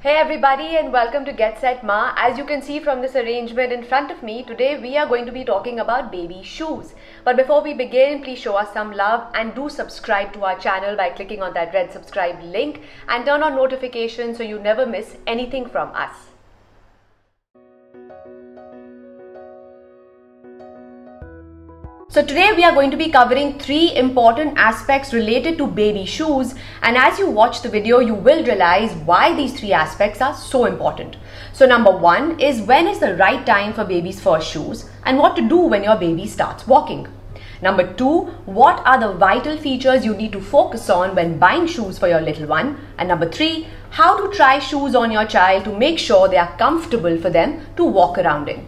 Hey everybody and welcome to Get Set Ma. As you can see from this arrangement in front of me, today we are going to be talking about baby shoes. But before we begin, please show us some love and do subscribe to our channel by clicking on that red subscribe link and turn on notifications so you never miss anything from us. So today we are going to be covering 3 important aspects related to baby shoes, and as you watch the video you will realize why these 3 aspects are so important. So number 1 is when is the right time for baby's first shoes and what to do when your baby starts walking. Number 2, what are the vital features you need to focus on when buying shoes for your little one. And number 3, how to try shoes on your child to make sure they are comfortable for them to walk around in.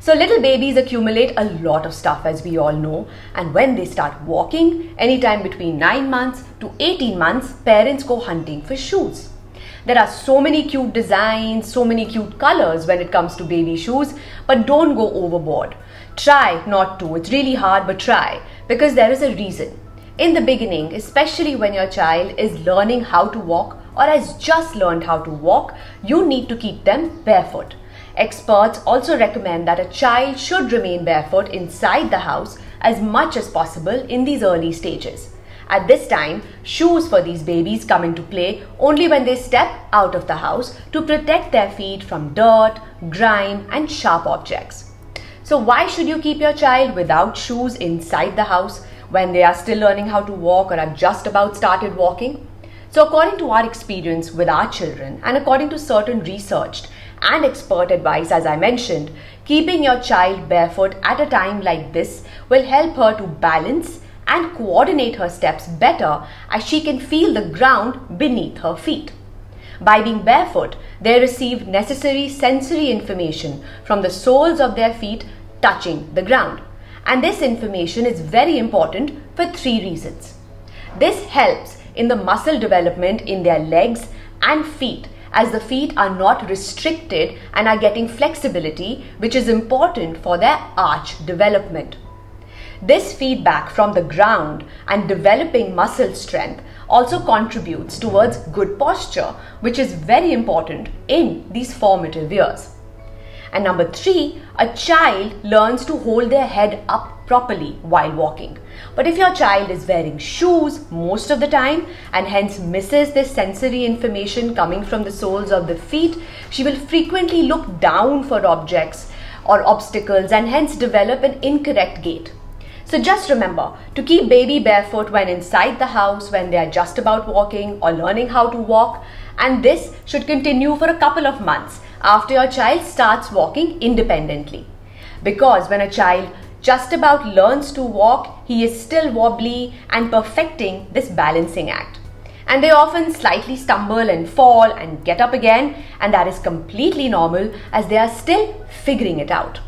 So little babies accumulate a lot of stuff, as we all know, and when they start walking, anytime between 9 months to 18 months, parents go hunting for shoes. There are so many cute designs, so many cute colors when it comes to baby shoes, but don't go overboard. Try not to, it's really hard, but try, because there is a reason. In the beginning, especially when your child is learning how to walk or has just learned how to walk, you need to keep them barefoot. Experts also recommend that a child should remain barefoot inside the house as much as possible in these early stages. At this time, shoes for these babies come into play only when they step out of the house to protect their feet from dirt, grime, and sharp objects. So why should you keep your child without shoes inside the house when they are still learning how to walk or have just about started walking? So according to our experience with our children and according to certain researched and expert advice, as I mentioned, keeping your child barefoot at a time like this will help her to balance and coordinate her steps better as she can feel the ground beneath her feet. By being barefoot, they receive necessary sensory information from the soles of their feet touching the ground. And this information is very important for 3 reasons. This helps in the muscle development in their legs and feet, as the feet are not restricted and are getting flexibility, which is important for their arch development. This feedback from the ground and developing muscle strength also contributes towards good posture, which is very important in these formative years. And number 3, a child learns to hold their head up properly while walking. But if your child is wearing shoes most of the time and hence misses this sensory information coming from the soles of the feet, she will frequently look down for objects or obstacles and hence develop an incorrect gait. So just remember to keep baby barefoot when inside the house when they are just about walking or learning how to walk, and this should continue for a couple of months after your child starts walking independently. Because when a child just about learns to walk, he is still wobbly and perfecting this balancing act. And they often slightly stumble and fall and get up again, and that is completely normal as they are still figuring it out.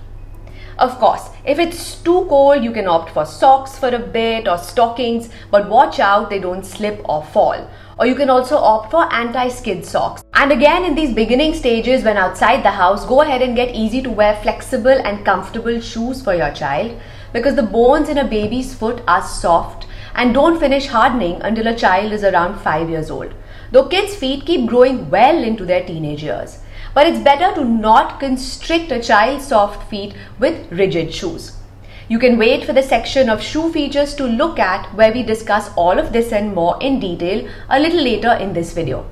Of course, if it's too cold, you can opt for socks for a bit or stockings, but watch out they don't slip or fall. Or you can also opt for anti-skid socks. And again, in these beginning stages when outside the house, go ahead and get easy to wear flexible and comfortable shoes for your child, because the bones in a baby's foot are soft and don't finish hardening until a child is around 5 years old. Though kids' feet keep growing well into their teenage years. But it's better to not constrict a child's soft feet with rigid shoes. You can wait for the section of shoe features to look at where we discuss all of this and more in detail a little later in this video.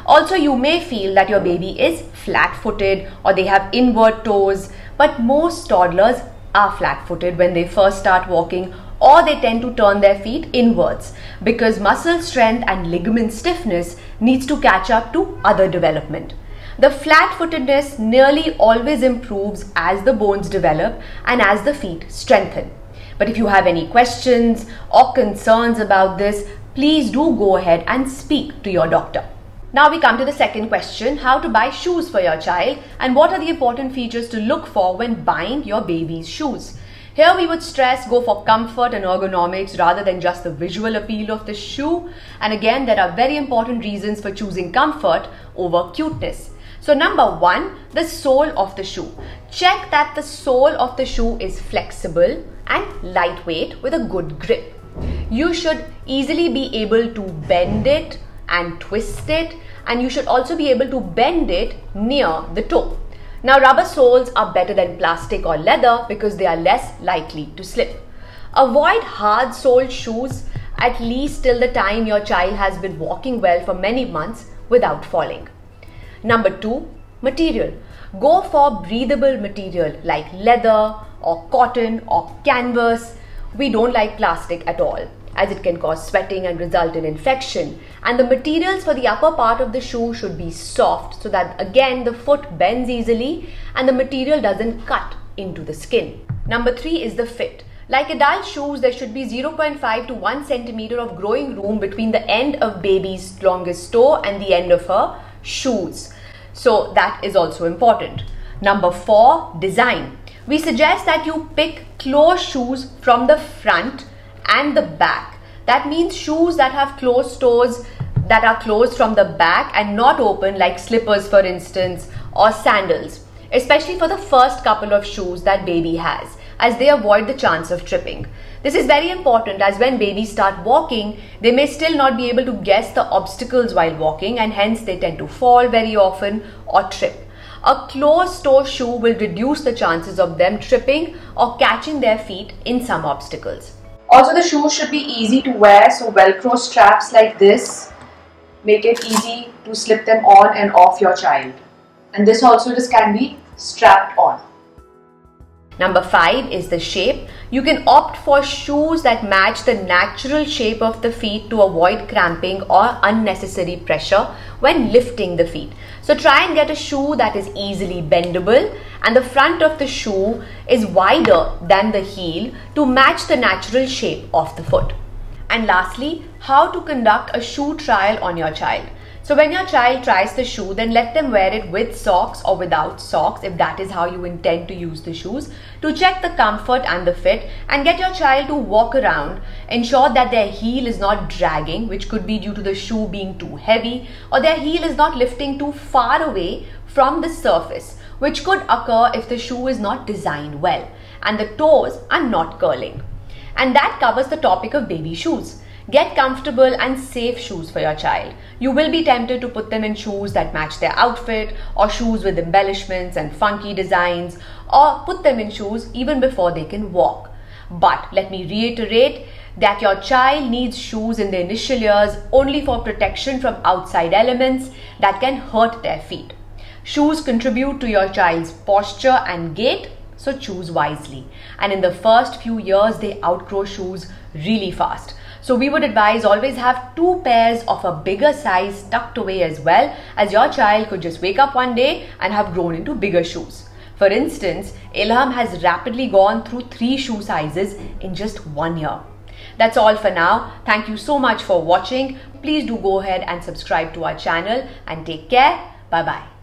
Also, you may feel that your baby is flat-footed or they have invert toes, but most toddlers are flat-footed when they first start walking, or they tend to turn their feet inwards because muscle strength and ligament stiffness needs to catch up to other development. The flat-footedness nearly always improves as the bones develop and as the feet strengthen. But if you have any questions or concerns about this, please do go ahead and speak to your doctor. Now we come to the second question, how to buy shoes for your child and what are the important features to look for when buying your baby's shoes. Here we would stress go for comfort and ergonomics rather than just the visual appeal of the shoe. And again, there are very important reasons for choosing comfort over cuteness. So number 1, the sole of the shoe. Check that the sole of the shoe is flexible and lightweight with a good grip. You should easily be able to bend it, and twist it, and you should also be able to bend it near the toe. Now, rubber soles are better than plastic or leather because they are less likely to slip. Avoid hard-soled shoes at least till the time your child has been walking well for many months without falling. Number 2, material. Go for breathable material like leather or cotton or canvas. We don't like plastic at all, as it can cause sweating and result in infection. And the materials for the upper part of the shoe should be soft so that again the foot bends easily and the material doesn't cut into the skin. Number 3 is the fit. Like adult shoes, there should be 0.5 to 1 centimeter of growing room between the end of baby's longest toe and the end of her shoes. So that is also important. Number 4, design. We suggest that you pick closed shoes from the front and the back. That means shoes that have closed toes that are closed from the back and not open, like slippers for instance, or sandals, especially for the first couple of shoes that baby has, as they avoid the chance of tripping. This is very important as when babies start walking, they may still not be able to guess the obstacles while walking, and hence they tend to fall very often or trip. A closed-toe shoe will reduce the chances of them tripping or catching their feet in some obstacles. Also, the shoes should be easy to wear, so Velcro straps like this make it easy to slip them on and off your child. And this also just can be strapped on. Number 5 is the shape. You can opt for shoes that match the natural shape of the feet to avoid cramping or unnecessary pressure when lifting the feet. So try and get a shoe that is easily bendable and the front of the shoe is wider than the heel to match the natural shape of the foot. And lastly, how to conduct a shoe trial on your child. So when your child tries the shoe, then let them wear it with socks or without socks if that is how you intend to use the shoes, to check the comfort and the fit, and get your child to walk around. Ensure that their heel is not dragging, which could be due to the shoe being too heavy, or their heel is not lifting too far away from the surface, which could occur if the shoe is not designed well and the toes are not curling. And that covers the topic of baby shoes. Get comfortable and safe shoes for your child. You will be tempted to put them in shoes that match their outfit, or shoes with embellishments and funky designs, or put them in shoes even before they can walk. But let me reiterate that your child needs shoes in the initial years only for protection from outside elements that can hurt their feet. Shoes contribute to your child's posture and gait, so choose wisely. And in the first few years, they outgrow shoes really fast. So we would advise always have 2 pairs of a bigger size tucked away as well, as your child could just wake up one day and have grown into bigger shoes. For instance, Ilham has rapidly gone through 3 shoe sizes in just 1 year. That's all for now. Thank you so much for watching. Please do go ahead and subscribe to our channel and take care. Bye-bye.